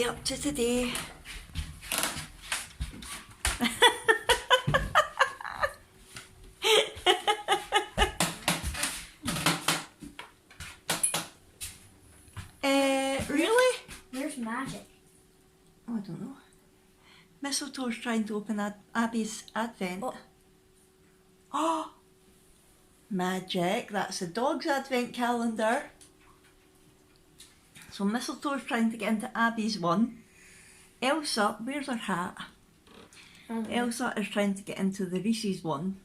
you up to today? Really? Where's magic? Oh, I don't know. Mistletoe's trying to open Abby's advent. Oh. Oh! Magic, that's the dog's advent calendar. So Mistletoe's trying to get into Abby's one. Elsa, where's her hat? Elsa is trying to get into the Reese's one.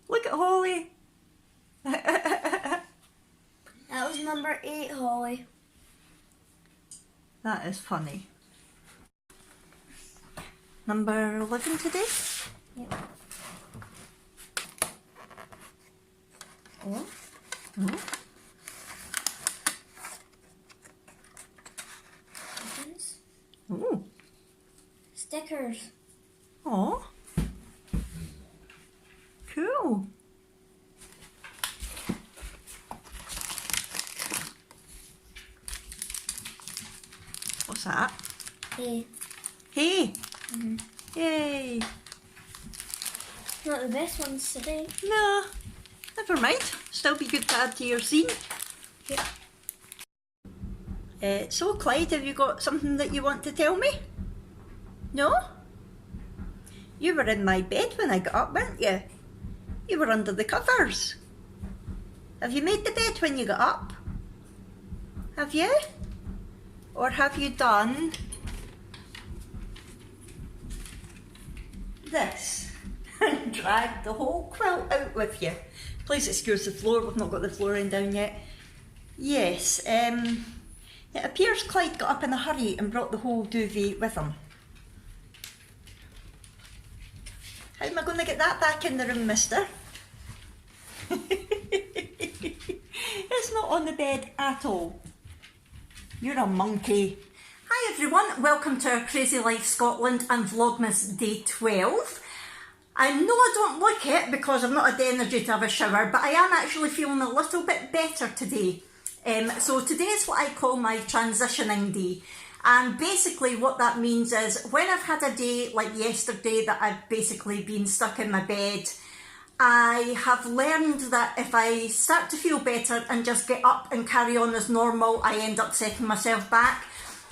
Look at Holly! That was number 8, Holly. That is funny. Number 11 today? Yep. Oh. Oh. Oh. Stickers. Oh. Cool. What's that? Hey. Hey! Mm-hmm. Yay! Not the best ones today. No, never mind. Still be good to add to your scene. Yep. So Clyde, have you got something that you want to tell me? No? You were in my bed when I got up, weren't you? You were under the covers. Have you made the bed when you got up? Have you? Or have you done this and dragged the whole quilt out with you? Please excuse the floor, we've not got the flooring down yet. Yes, it appears Clyde got up in a hurry and brought the whole duvet with him. How am I going to get that back in the room, mister? It's not on the bed at all. You're a monkey. Hi everyone, welcome to our Crazy Life Scotland and Vlogmas Day 12. I know I don't look it because I've not had the energy to have a shower, but I am actually feeling a little bit better today. So today is what I call my transitioning day. And basically what that means is when I've had a day like yesterday that I've basically been stuck in my bed, I have learned that if I start to feel better and just get up and carry on as normal, I end up setting myself back.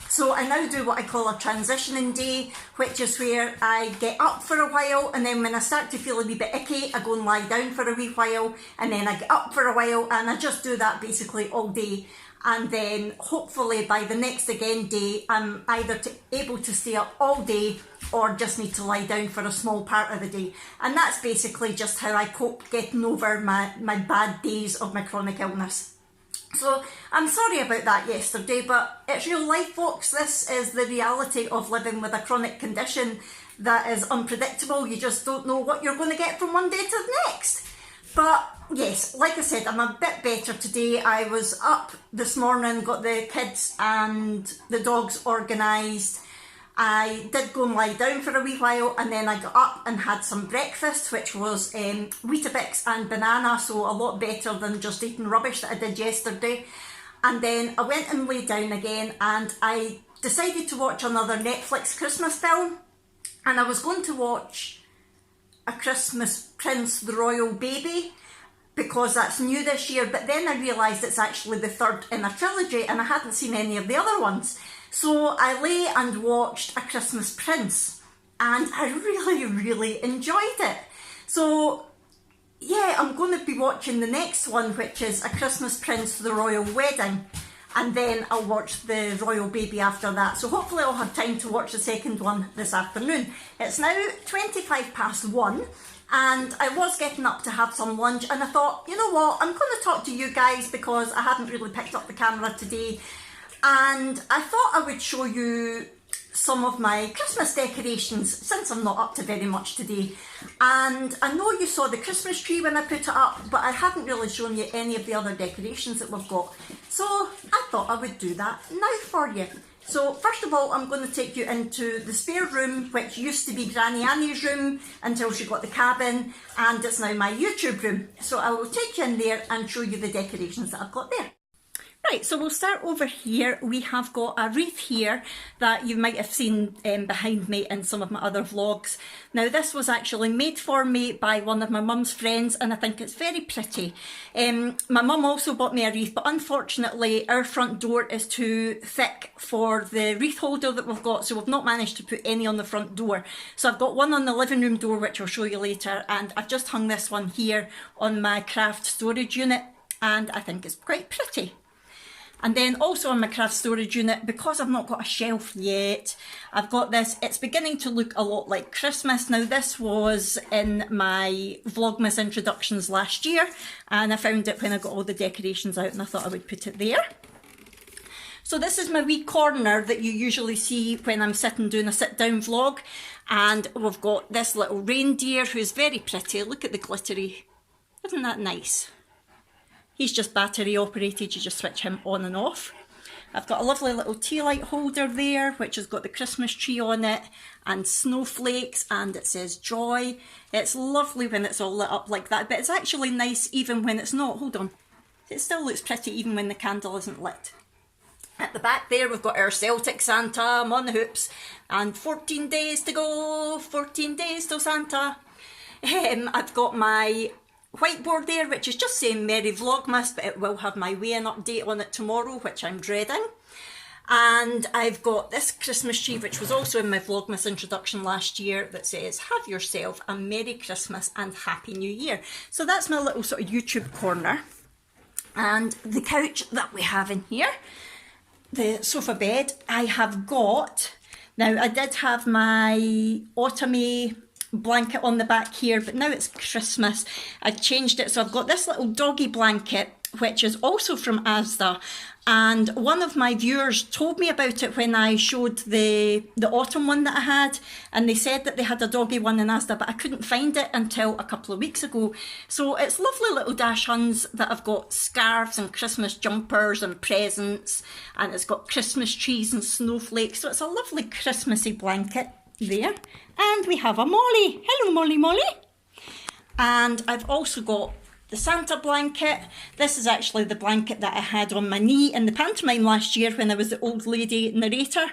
So I now do what I call a transitioning day, which is where I get up for a while, and then when I start to feel a wee bit icky, I go and lie down for a wee while, and then I get up for a while, and I just do that basically all day. And then hopefully by the next day, I'm either able to stay up all day or just need to lie down for a small part of the day. And that's basically just how I cope getting over my bad days of my chronic illness. So I'm sorry about that yesterday, but it's real life, folks. This is the reality of living with a chronic condition that is unpredictable. You just don't know what you're going to get from one day to the next. But yes, like I said, I'm a bit better today. I was up this morning, got the kids and the dogs organised. I did go and lie down for a wee while, and then I got up and had some breakfast, which was Weetabix and banana, so a lot better than just eating rubbish that I did yesterday. And then I went and lay down again, and I decided to watch another Netflix Christmas film, and I was going to watch A Christmas Prince, the Royal Baby, because that's new this year, but then I realised it's actually the third in a trilogy and I hadn't seen any of the other ones. So I lay and watched A Christmas Prince, and I really enjoyed it. So yeah, I'm going to be watching the next one, which is A Christmas Prince, the Royal Wedding, and then I'll watch the Royal Baby after that. So hopefully I'll have time to watch the second one this afternoon. It's now 1:25, and I was getting up to have some lunch, and I thought, you know what, I'm going to talk to you guys because I hadn't really picked up the camera today, and I thought I would show you some of my Christmas decorations since I'm not up to very much today. And I know you saw the Christmas tree when I put it up, but I haven't really shown you any of the other decorations that we've got. So I thought I would do that now for you. So first of all, I'm going to take you into the spare room, which used to be Granny Annie's room until she got the cabin, and it's now my YouTube room. So I will take you in there and show you the decorations that I've got there. Right, so we'll start over here. We have got a wreath here that you might have seen behind me in some of my other vlogs. Now this was actually made for me by one of my mum's friends and I think it's very pretty. My mum also bought me a wreath, but unfortunately our front door is too thick for the wreath holder that we've got, so we've not managed to put any on the front door. So I've got one on the living room door, which I'll show you later, and I've just hung this one here on my craft storage unit, and I think it's quite pretty. And then also on my craft storage unit, because I've not got a shelf yet, I've got this. It's beginning to look a lot like Christmas. Now this was in my Vlogmas introductions last year, and I found it when I got all the decorations out and I thought I would put it there. So this is my wee corner that you usually see when I'm sitting doing a sit down vlog. And we've got this little reindeer who's very pretty. Look at the glittery. Isn't that nice? He's just battery operated, you just switch him on and off. I've got a lovely little tea light holder there, which has got the Christmas tree on it and snowflakes, and it says joy. It's lovely when it's all lit up like that, but it's actually nice even when it's not. Hold on. It still looks pretty even when the candle isn't lit. At the back there we've got our Celtic Santa, I'm on the hoops, and 14 days to go, 14 days till Santa. I've got my whiteboard there, which is just saying Merry Vlogmas, but it will have my weigh-in update on it tomorrow, which I'm dreading. And I've got this Christmas tree, which was also in my Vlogmas introduction last year, that says, have yourself a Merry Christmas and Happy New Year. So that's my little sort of YouTube corner. And the couch that we have in here, the sofa bed, I have got, now I did have my autumny blanket on the back here, but now it's Christmas. I changed it, so I've got this little doggy blanket, which is also from Asda, and one of my viewers told me about it when I showed the autumn one that I had, and they said that they had a doggy one in Asda, but I couldn't find it until a couple of weeks ago. So it's lovely little dash huns that have got scarves and Christmas jumpers and presents, and it's got Christmas trees and snowflakes, so it's a lovely Christmassy blanket there. And we have a Molly. Hello Molly Molly. And I've also got the Santa blanket. This is actually the blanket that I had on my knee in the pantomime last year when I was the old lady narrator,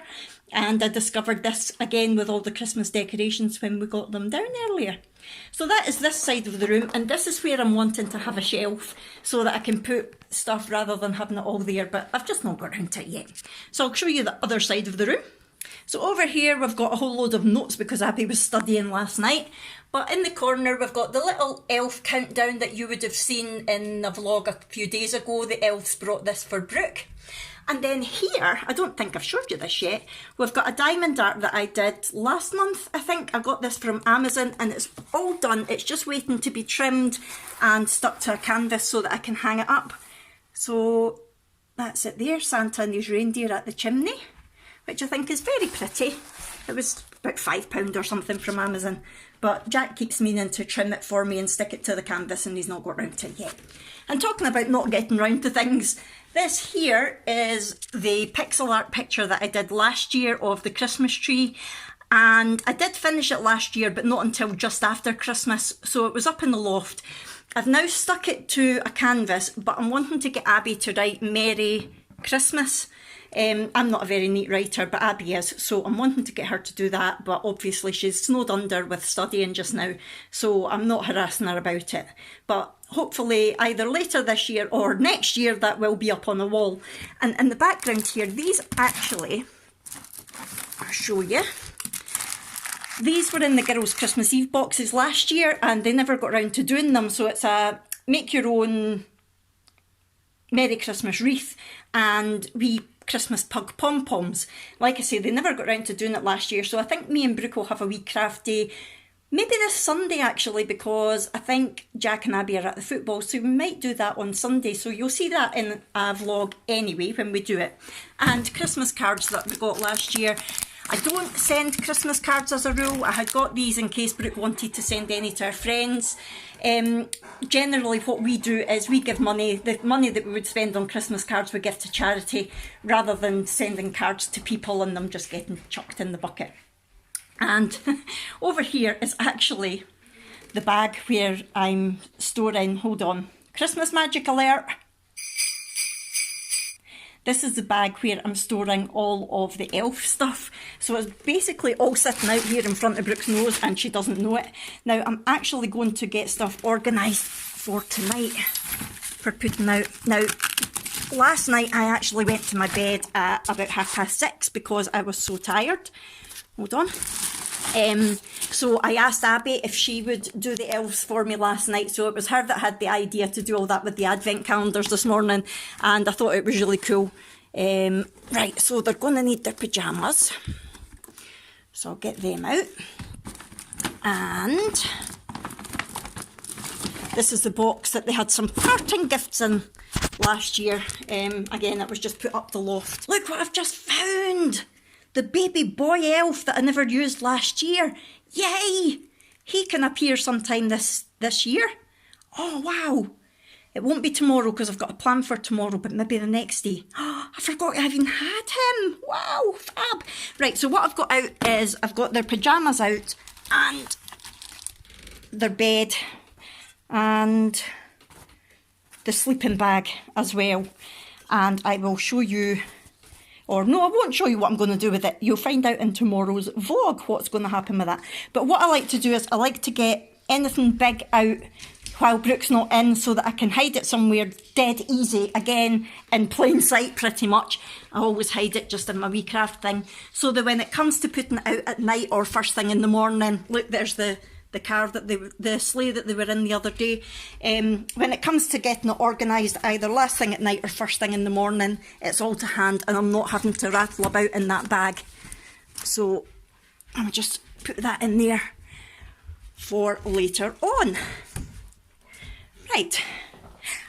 and I discovered this again with all the Christmas decorations when we got them down earlier. So that is this side of the room, and this is where I'm wanting to have a shelf so that I can put stuff rather than having it all there, but I've just not got around to it yet. So I'll show you the other side of the room. So over here we've got a whole load of notes because Abby was studying last night, but in the corner we've got the little elf countdown that you would have seen in a vlog a few days ago. The elves brought this for Brooke. And then here, I don't think I've showed you this yet, we've got a diamond art that I did last month, I think. I got this from Amazon and it's all done. It's just waiting to be trimmed and stuck to a canvas so that I can hang it up. So that's it there, Santa and his reindeer at the chimney, which I think is very pretty. It was about £5 or something from Amazon, but Jack keeps meaning to trim it for me and stick it to the canvas, and he's not got round to it yet. And talking about not getting round to things, this here is the pixel art picture that I did last year of the Christmas tree, and I did finish it last year but not until just after Christmas, so it was up in the loft. I've now stuck it to a canvas, but I'm wanting to get Abby to write Merry Christmas. I'm not a very neat writer, but Abby is, so I'm wanting to get her to do that, but obviously she's snowed under with studying just now, so I'm not harassing her about it. But hopefully either later this year or next year that will be up on the wall. And in the background here, these actually, I'll show you, these were in the girls' Christmas Eve boxes last year and they never got round to doing them, so it's a make your own Merry Christmas wreath and wee Christmas pug pom-poms. Like I say, they never got round to doing it last year, so I think me and Brooke will have a wee craft day, maybe this Sunday actually, because I think Jack and Abby are at the football, so we might do that on Sunday, so you'll see that in a vlog anyway when we do it. And Christmas cards that we got last year. I don't send Christmas cards as a rule. I had got these in case Brooke wanted to send any to her friends. Generally what we do is we give money, the money that we would spend on Christmas cards we give to charity, rather than sending cards to people and them just getting chucked in the bucket. And over here is actually the bag where I'm storing, hold on, Christmas magic alert. This is the bag where I'm storing all of the elf stuff. So it's basically all sitting out here in front of Brooke's nose and she doesn't know it. Now I'm actually going to get stuff organised for tonight for putting out. Now, last night I actually went to my bed at about 6:30 because I was so tired. Hold on. So I asked Abby if she would do the elves for me last night. So it was her that had the idea to do all that with the advent calendars this morning, and I thought it was really cool. Right, so they're going to need their pyjamas. So I'll get them out. And this is the box that they had some parting gifts in last year. Again, it was just put up the loft. Look what I've just found! The baby boy elf that I never used last year. Yay! He can appear sometime this year. Oh, wow. It won't be tomorrow because I've got a plan for tomorrow, but maybe the next day. Oh, I forgot I even had him. Wow, fab. Right, so what I've got out is I've got their pyjamas out and their bed and the sleeping bag as well. And I will show you... Or no, I won't show you what I'm going to do with it. You'll find out in tomorrow's vlog what's going to happen with that. But what I like to do is I like to get anything big out while Brooke's not in so that I can hide it somewhere dead easy. Again, in plain sight pretty much. I always hide it just in my wee craft thing. So that when it comes to putting it out at night or first thing in the morning, look, there's the car that the sleigh that they were in the other day. When it comes to getting it organised either last thing at night or first thing in the morning, it's all to hand and I'm not having to rattle about in that bag. So I'll just put that in there for later on. Right,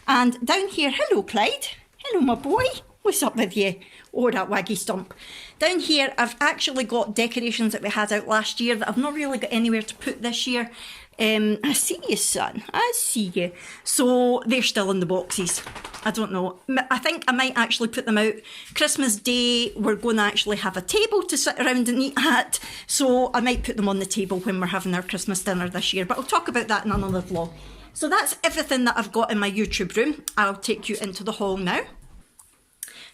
and down here, hello Clyde, hello my boy, what's up with you? Oh, that waggy stump. Down here, I've actually got decorations that we had out last year that I've not really got anywhere to put this year. I see you, son. I see you. So they're still in the boxes. I don't know. I think I might actually put them out. Christmas Day, we're going to actually have a table to sit around and eat at. So I might put them on the table when we're having our Christmas dinner this year. But I'll talk about that in another vlog. So that's everything that I've got in my YouTube room. I'll take you into the hall now.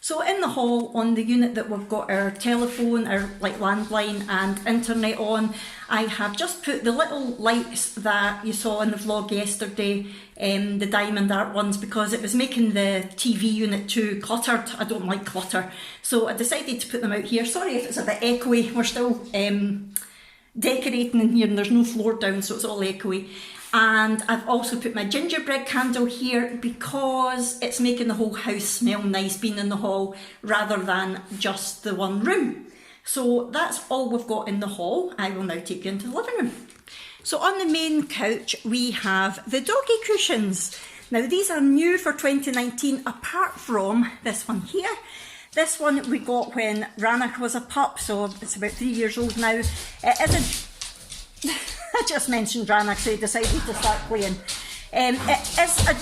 So in the hall, on the unit that we've got our telephone, our landline and internet on, I have just put the little lights that you saw in the vlog yesterday, the diamond art ones, because it was making the TV unit too cluttered. I don't like clutter. So I decided to put them out here. Sorry if it's a bit echoey. We're still decorating in here and there's no floor down, so it's all echoey. And I've also put my gingerbread candle here because it's making the whole house smell nice being in the hall rather than just the one room. So that's all we've got in the hall. I will now take you into the living room. So on the main couch we have the doggy cushions. Now these are new for 2019 apart from this one here. This one we got when Ranach was a pup, so it's about 3 years old now. It isn't... I just mentioned Ranach, so he decided to start playing. It is a...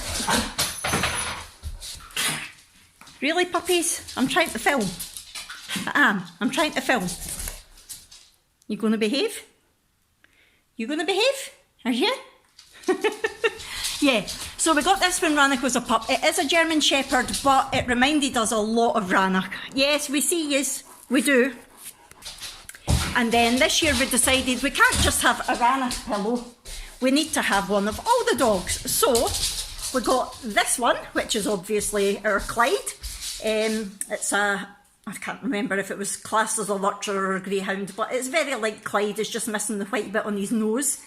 Really, puppies? I'm trying to film. I am. I'm trying to film. You going to behave? You going to behave? Are you? Yeah. So we got this when Ranach was a pup. It is a German Shepherd, but it reminded us a lot of Ranach. Yes, we see yes, we do. And then this year we decided we can't just have a Ranach pillow, we need to have one of all the dogs. So we got this one, which is obviously our Clyde. It's a, I can't remember if it was classed as a lurcher or a greyhound, but it's very like Clyde, it's just missing the white bit on his nose.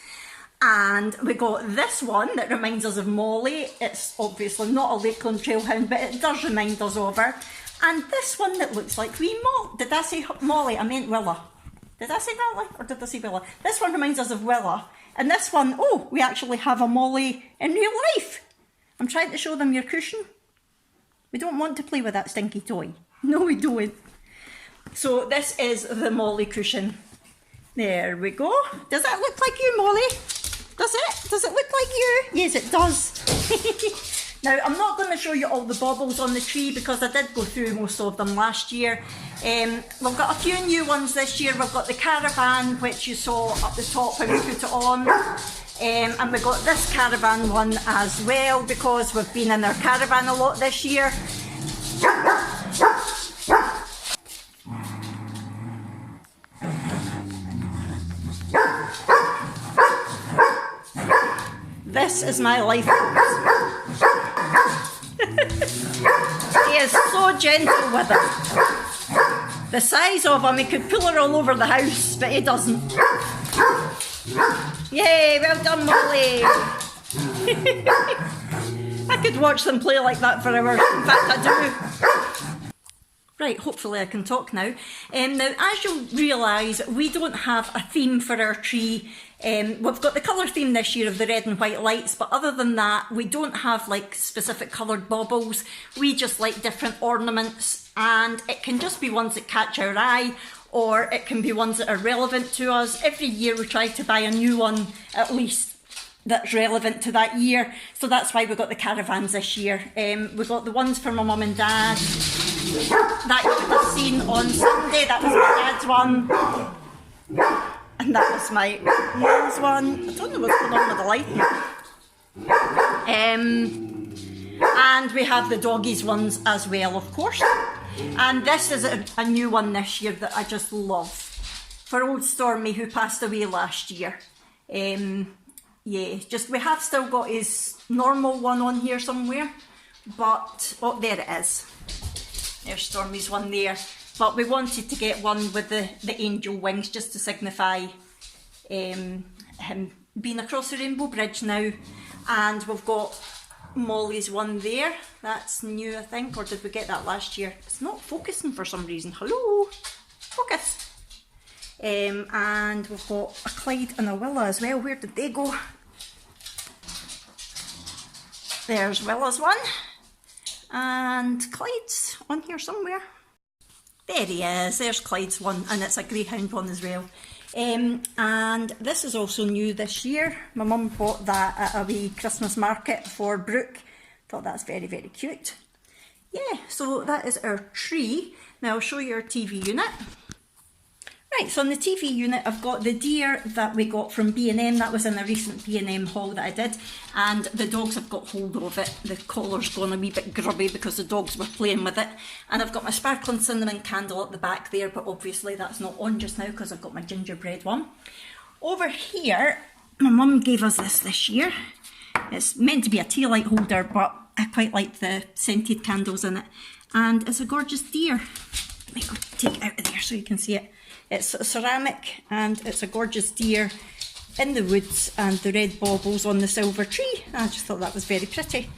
And we got this one that reminds us of Molly. It's obviously not a Lakeland Trailhound, but it does remind us of her. And this one that looks like wee Molly. Did I say Molly? I meant Willa. Did I say Molly or did I say Willa? This one reminds us of Willa. And this one, oh, we actually have a Molly in real life. I'm trying to show them your cushion. We don't want to play with that stinky toy. No, we don't. So this is the Molly cushion. There we go. Does that look like you, Molly? Does it? Does it look like you? Yes, it does. Now, I'm not going to show you all the baubles on the tree because I did go through most of them last year. We've got a few new ones this year. We've got the caravan, which you saw up the top when we put it on. And we got this caravan one as well because we've been in our caravan a lot this year. this is my life. He is so gentle with her. The size of him, he could pull her all over the house, but he doesn't. Yay, well done, Molly. I could watch them play like that for hours. In fact, I do. Right, hopefully I can talk now. Now, as you'll realise, we don't have a theme for our tree. We've got the colour theme this year of the red and white lights, but other than that, we don't have like specific coloured baubles. We just like different ornaments, and it can just be ones that catch our eye, or it can be ones that are relevant to us. Every year we try to buy a new one, at least, that's relevant to that year. So that's why we got the caravans this year. We got the ones for my mum and dad that you would have seen on Sunday. That was my dad's one, and that was my mum's one. I don't know what's going on with the lighting. And we have the doggies ones as well, of course. And this is a new one this year that I just love, for old Stormy, who passed away last year. Yeah, just we have still got his normal one on here somewhere, but oh, there it is. There's Stormy's one there. But we wanted to get one with the angel wings, just to signify him being across the Rainbow Bridge now. And we've got Molly's one there. That's new, I think, or did we get that last year? It's not focusing for some reason. Hello, focus. And we've got a Clyde and a Willa as well. Where did they go? There's Willa's one, and Clyde's on here somewhere. There he is, there's Clyde's one, and it's a greyhound one as well. And this is also new this year. My mum bought that at a wee Christmas market for Brooke. Thought that's very, very cute. Yeah, so that is our tree. Now I'll show you our TV unit. Right, so on the TV unit I've got the deer that we got from B&M. That was in a recent B&M haul that I did, and the dogs have got hold of it. The collar's gone a wee bit grubby because the dogs were playing with it. And I've got my sparkling cinnamon candle at the back there, but obviously that's not on just now because I've got my gingerbread one. Over here, my mum gave us this year. It's meant to be a tea light holder, but I quite like the scented candles in it. And it's a gorgeous deer. Let me go take it out of there so you can see it. It's ceramic, and it's a gorgeous deer in the woods, and the red baubles on the silver tree. I just thought that was very pretty.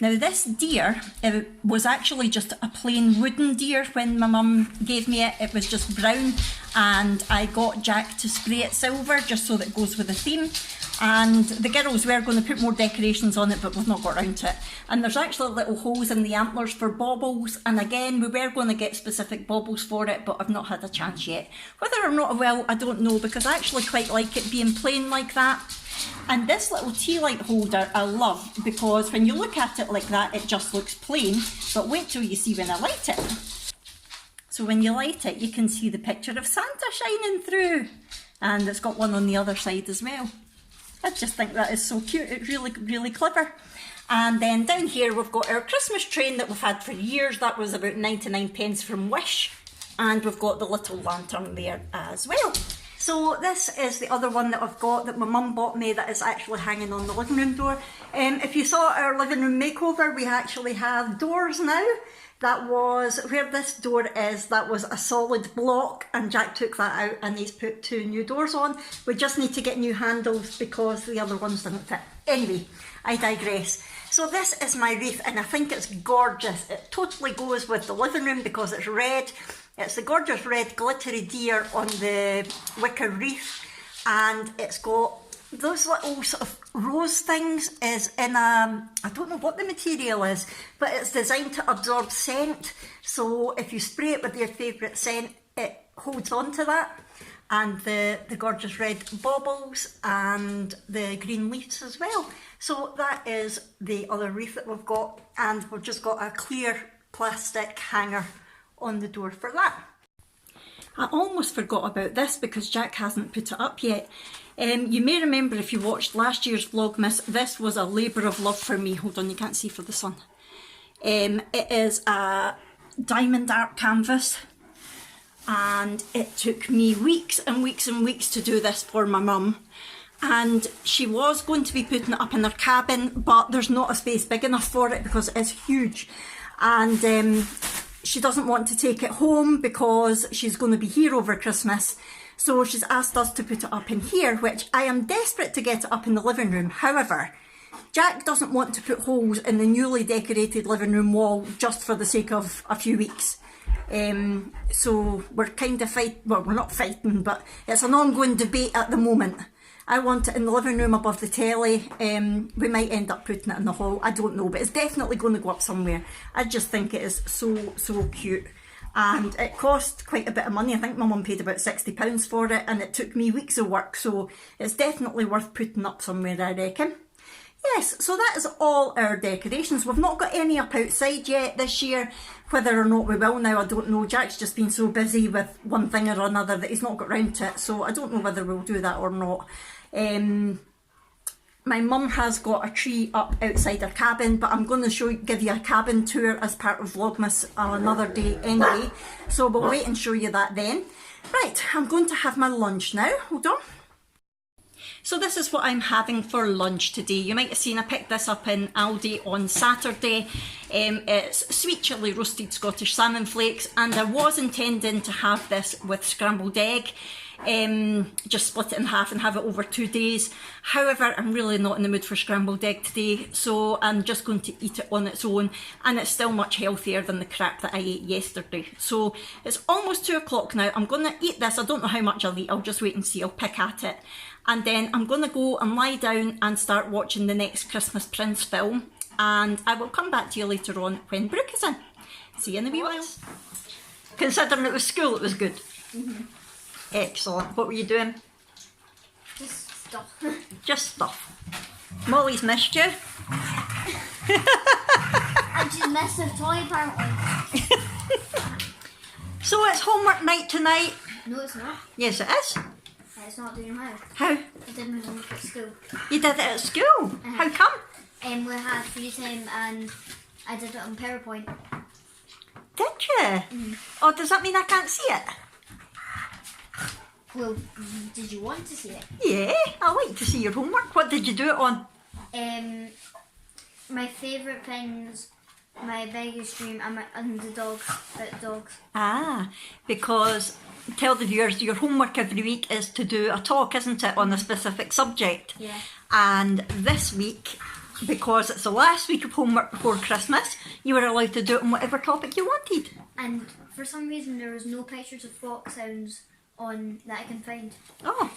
Now this deer, it was actually just a plain wooden deer when my mum gave me it. It was just brown, and I got Jack to spray it silver just so that it goes with the theme. And the girls were going to put more decorations on it, but we've not got around to it. And there's actually little holes in the antlers for baubles, and again we were going to get specific baubles for it, but I've not had a chance yet. Whether or not I will, I don't know, because I actually quite like it being plain like that. And this little tea light holder I love, because when you look at it like that it just looks plain, but wait till you see when I light it. So when you light it you can see the picture of Santa shining through, and it's got one on the other side as well. I just think that is so cute. It's really, really clever. And then down here we've got our Christmas train that we've had for years. That was about 99p from Wish. And we've got the little lantern there as well. So this is the other one that I've got that my mum bought me that is actually hanging on the living room door. If you saw our living room makeover, we actually have doors now. That was where this door is, that was a solid block, and Jack took that out and he's put two new doors on. We just need to get new handles because the other ones didn't fit. Anyway, I digress. So this is my wreath, and I think it's gorgeous. It totally goes with the living room because it's red. It's the gorgeous red glittery deer on the wicker wreath, and it's got those little sort of rose things is in a, I don't know what the material is, but it's designed to absorb scent. So if you spray it with your favourite scent, it holds on to that. And the gorgeous red baubles and the green leaves as well. So that is the other wreath that we've got, and we've just got a clear plastic hanger on the door for that. I almost forgot about this because Jack hasn't put it up yet. You may remember if you watched last year's Vlogmas, this was a labour of love for me. Hold on, you can't see for the sun. It is a diamond art canvas and it took me weeks and weeks and weeks to do this for my mum. And she was going to be putting it up in her cabin, but there's not a space big enough for it because it is huge. And she doesn't want to take it home because she's going to be here over Christmas. So she's asked us to put it up in here, which I am desperate to get it up in the living room. However, Jack doesn't want to put holes in the newly decorated living room wall just for the sake of a few weeks. So we're kind of well, we're not fighting, but it's an ongoing debate at the moment. I want it in the living room above the telly. We might end up putting it in the hall. I don't know, but it's definitely going to go up somewhere. I just think it is so cute. And it cost quite a bit of money. I think my mum paid about £60 for it, and it took me weeks of work. So it's definitely worth putting up somewhere, I reckon. Yes, so that is all our decorations. We've not got any up outside yet this year. Whether or not we will now, I don't know. Jack's just been so busy with one thing or another that he's not got round to it. So I don't know whether we'll do that or not. My mum has got a tree up outside her cabin, but I'm going to give you a cabin tour as part of Vlogmas another day anyway. So we'll wait and show you that then. Right, I'm going to have my lunch now. Hold on. So this is what I'm having for lunch today. You might have seen I picked this up in Aldi on Saturday. It's sweet chilli roasted Scottish salmon flakes, and I was intending to have this with scrambled egg. Just split it in half and have it over 2 days. However, I'm really not in the mood for scrambled egg today, so I'm just going to eat it on its own, and it's still much healthier than the crap that I ate yesterday. So it's almost 2 o'clock now. I'm going to eat this. I don't know how much I'll eat. I'll just wait and see. I'll pick at it. And then I'm going to go and lie down and start watching the next Christmas Prince film, and I will come back to you later on when Brooke is in. See you in a wee while. Considering it was school, it was good. Excellent. What were you doing? Just stuff. Just stuff. Molly's missed you. And she's missed her toy apparently. So it's homework night tonight. No, it's not. Yes, it is. It's not doing how. How? I did my homework at school. You did it at school? How come? We had free time and I did it on PowerPoint. Did you? Oh, does that mean I can't see it? Well, did you want to see it? Yeah, I like to see your homework. What did you do it on? My favourite things, my biggest dream, and my underdog about dogs. Ah, because tell the viewers your homework every week is to do a talk, isn't it, on a specific subject? Yeah. And this week, because it's the last week of homework before Christmas, you were allowed to do it on whatever topic you wanted. And for some reason there was no pictures of fox sounds on that I can find. Oh,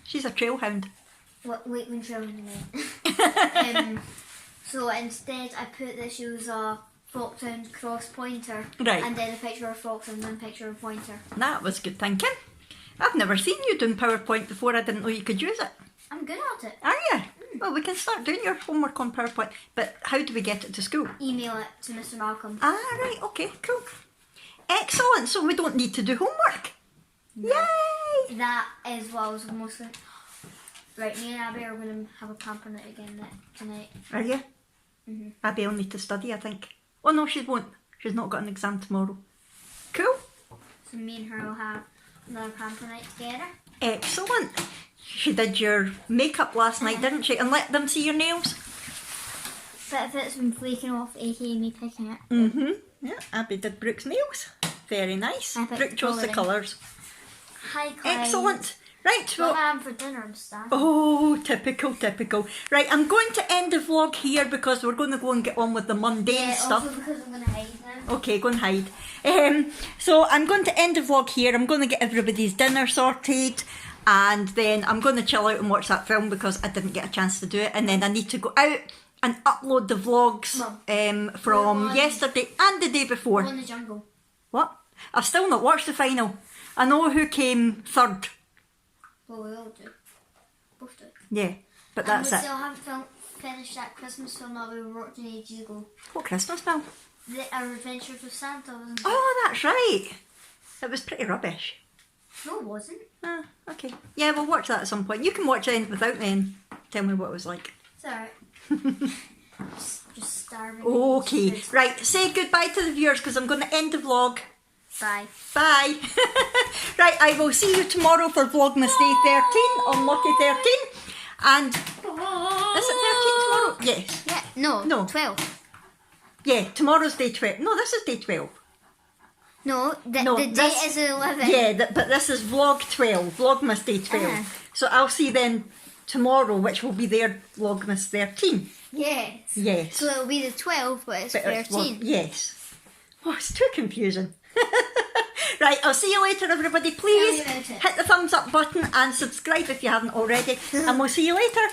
she's a trailhound. Wait, when trailing me. So instead I put that she was a foxhound cross pointer, right, and then a picture of fox and then a picture of pointer. That was good thinking. I've never seen you doing PowerPoint before. I didn't know you could use it. I'm good at it. Are you? Well, we can start doing your homework on PowerPoint, but how do we get it to school? Email it to Mr. Malcolm. Ah, right, okay, cool. Excellent, so we don't need to do homework. No. Yay! That is what I was mostly... Right, me and Abby are going to have a camper night again tonight. Are you? Abby will need to study, I think. Oh no, she won't. She's not got an exam tomorrow. Cool. So me and her will have another camper night together. Excellent. She did your makeup last night, didn't she? And let them see your nails. Bit of it's been flaking off, aka me picking it. Yeah, Abby did Brooke's nails. Very nice. Brooke chose the colours. Hi, Claire. Excellent. Right, well, I'm for dinner and stuff. Oh, typical. Right, I'm going to end the vlog here because we're going to go and get on with the mundane stuff. Also because I'm going to hide now. Okay, go and hide. So I'm going to end the vlog here. I'm going to get everybody's dinner sorted, and then I'm going to chill out and watch that film because I didn't get a chance to do it, and then I need to go out and upload the vlogs from yesterday and the day before. In the jungle. What? I've still not watched the final. I know who came third. Well, we all do. Both do. Yeah, but that's it. We still haven't finished that Christmas film that we were watching ages ago. What Christmas film? Our Adventures with Santa, wasn't it? Oh, that's right. It was pretty rubbish. No, it wasn't. Ah, okay. Yeah, we'll watch that at some point. You can watch it without me and tell me what it was like. It's alright. just starving. Okay, right. Say goodbye to the viewers because I'm going to end the vlog. Bye. Bye. Right, I will see you tomorrow for Vlogmas Day 13, unlucky 13. And is it 13 tomorrow? Yes. Yeah, no, No. 12. Yeah, tomorrow's day 12. No, this is day 12. No, the date this- is 11. Yeah, but this is Vlog 12, Vlogmas Day 12. Uh-huh. So I'll see them tomorrow, which will be their Vlogmas 13. Yes. Yes. So it'll be the 12, but it's But it's 13. yes. Oh, it's too confusing. Right, I'll see you later, everybody. Please Tell me about it. hit the thumbs up button and subscribe if you haven't already. And we'll see you later.